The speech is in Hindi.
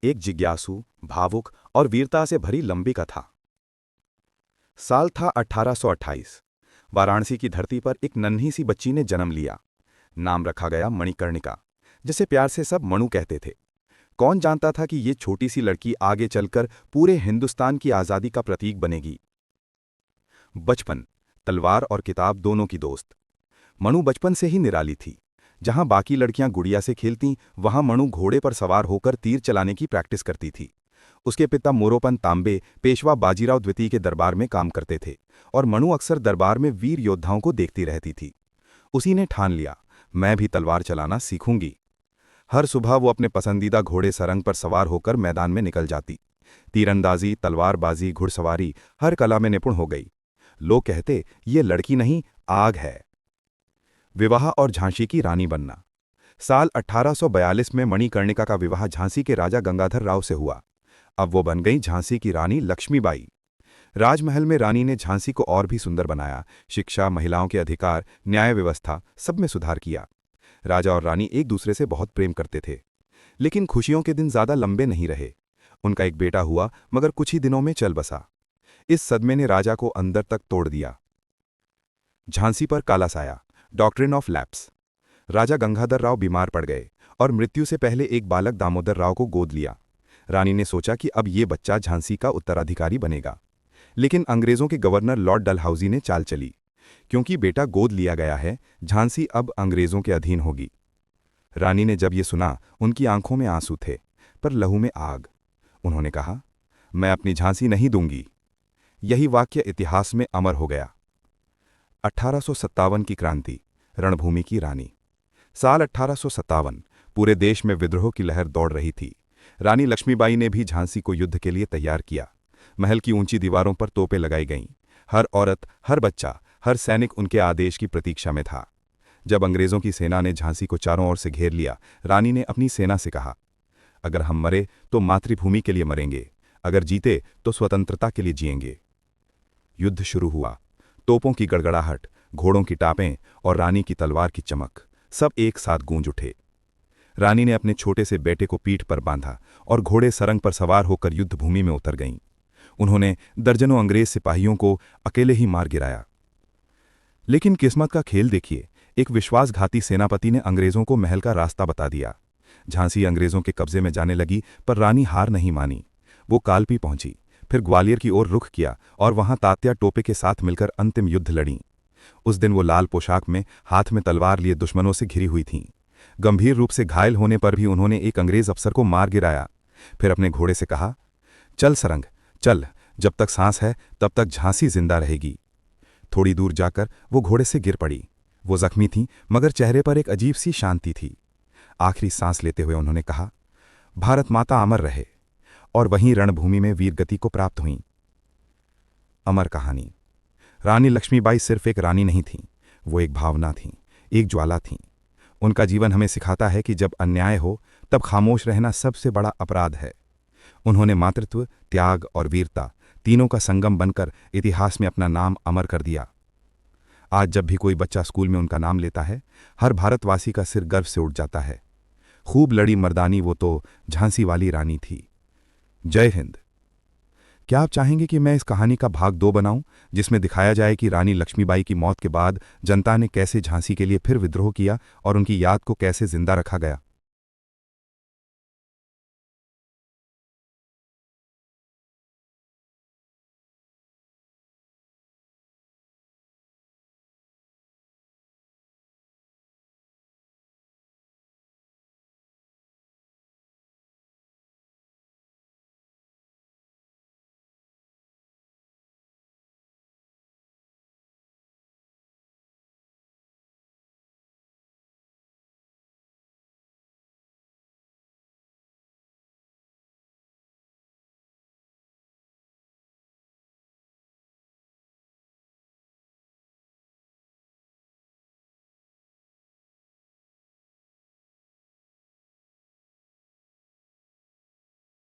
एक जिज्ञासु, भावुक और वीरता से भरी लंबी कथा। साल था 1828। वाराणसी की धरती पर एक नन्ही सी बच्ची ने जन्म लिया। नाम रखा गया मणिकर्णिका, जिसे प्यार से सब मणु कहते थे। कौन जानता था कि ये छोटी सी लड़की आगे चलकर पूरे हिंदुस्तान की आज़ादी का प्रतीक बनेगी। बचपन, तलवार और किताब दोनों की दोस्त। मणु बचपन से ही निराली थी। जहां बाकी लड़कियां गुड़िया से खेलतीं, वहां मणु घोड़े पर सवार होकर तीर चलाने की प्रैक्टिस करती थी। उसके पिता मोरोपंत तांबे पेशवा बाजीराव द्वितीय के दरबार में काम करते थे और मणु अक्सर दरबार में वीर योद्धाओं को देखती रहती थी। उसी ने ठान लिया, मैं भी तलवार चलाना सीखूंगी। हर सुबह वो अपने पसंदीदा घोड़े सरंग पर सवार होकर मैदान में निकल जाती। तीरंदाजी, तलवारबाजी, घुड़सवारी, हर कला में निपुण हो गई। लोग कहते, ये लड़की नहीं, आग है। विवाह और झांसी की रानी बनना। साल 1842 में मणिकर्णिका का विवाह झांसी के राजा गंगाधर राव से हुआ। अब वो बन गई झांसी की रानी लक्ष्मीबाई। राजमहल में रानी ने झांसी को और भी सुंदर बनाया। शिक्षा, महिलाओं के अधिकार, न्याय व्यवस्था, सब में सुधार किया। राजा और रानी एक दूसरे से बहुत प्रेम करते थे। लेकिन खुशियों के दिन ज्यादा लंबे नहीं रहे। उनका एक बेटा हुआ, मगर कुछ ही दिनों में चल बसा। इस सदमे ने राजा को अंदर तक तोड़ दिया। झांसी पर काला साया, डॉक्ट्रिन ऑफ लैप्स। राजा गंगाधर राव बीमार पड़ गए और मृत्यु से पहले एक बालक दामोदर राव को गोद लिया। रानी ने सोचा कि अब ये बच्चा झांसी का उत्तराधिकारी बनेगा। लेकिन अंग्रेजों के गवर्नर लॉर्ड डलहौजी ने चाल चली। क्योंकि बेटा गोद लिया गया है, झांसी अब अंग्रेजों के अधीन होगी। रानी ने जब ये सुना, उनकी आंखों में आंसू थे, पर लहू में आग। उन्होंने कहा, मैं अपनी झांसी नहीं दूंगी। यही वाक्य इतिहास में अमर हो गया। 1857 की क्रांति, रणभूमि की रानी। साल 1857, पूरे देश में विद्रोह की लहर दौड़ रही थी। रानी लक्ष्मीबाई ने भी झांसी को युद्ध के लिए तैयार किया। महल की ऊंची दीवारों पर तोपें लगाई गईं। हर औरत, हर बच्चा, हर सैनिक उनके आदेश की प्रतीक्षा में था। जब अंग्रेजों की सेना ने झांसी को चारों ओर से घेर लिया, रानी ने अपनी सेना से कहा, अगर हम मरे तो मातृभूमि के लिए मरेंगे, अगर जीते तो स्वतंत्रता के लिए जिएंगे। युद्ध शुरू हुआ। तोपों की गड़गड़ाहट, घोड़ों की टापें और रानी की तलवार की चमक, सब एक साथ गूंज उठे। रानी ने अपने छोटे से बेटे को पीठ पर बांधा और घोड़े सरंग पर सवार होकर युद्धभूमि में उतर गईं। उन्होंने दर्जनों अंग्रेज सिपाहियों को अकेले ही मार गिराया। लेकिन किस्मत का खेल देखिए, एक विश्वासघाती सेनापति ने अंग्रेजों को महल का रास्ता बता दिया। झांसी अंग्रेजों के कब्जे में जाने लगी, पर रानी हार नहीं मानी। वो कालपी पहुंची, फिर ग्वालियर की ओर रुख किया और वहां तात्या टोपे के साथ मिलकर अंतिम युद्ध लड़ी। उस दिन वो लाल पोशाक में, हाथ में तलवार लिए दुश्मनों से घिरी हुई थीं। गंभीर रूप से घायल होने पर भी उन्होंने एक अंग्रेज अफसर को मार गिराया। फिर अपने घोड़े से कहा, चल सरंग, चल, जब तक सांस है तब तक झांसी जिंदा रहेगी। थोड़ी दूर जाकर वो घोड़े से गिर पड़ी। वो जख्मी थीं, मगर चेहरे पर एक अजीब सी शांति थी। आखिरी सांस लेते हुए उन्होंने कहा, भारत माता अमर रहे। और वहीं रणभूमि में वीरगति को प्राप्त हुईं। अमर कहानी। रानी लक्ष्मीबाई सिर्फ एक रानी नहीं थीं, वो एक भावना थीं, एक ज्वाला थीं। उनका जीवन हमें सिखाता है कि जब अन्याय हो तब खामोश रहना सबसे बड़ा अपराध है। उन्होंने मातृत्व, त्याग और वीरता तीनों का संगम बनकर इतिहास में अपना नाम अमर कर दिया। आज जब भी कोई बच्चा स्कूल में उनका नाम लेता है, हर भारतवासी का सिर गर्व से उठ जाता है। खूब लड़ी मर्दानी वो तो झांसी वाली रानी थी। जय हिंद। क्या आप चाहेंगे कि मैं इस कहानी का भाग 2 बनाऊं, जिसमें दिखाया जाए कि रानी लक्ष्मीबाई की मौत के बाद जनता ने कैसे झांसी के लिए फिर विद्रोह किया और उनकी याद को कैसे जिंदा रखा गया?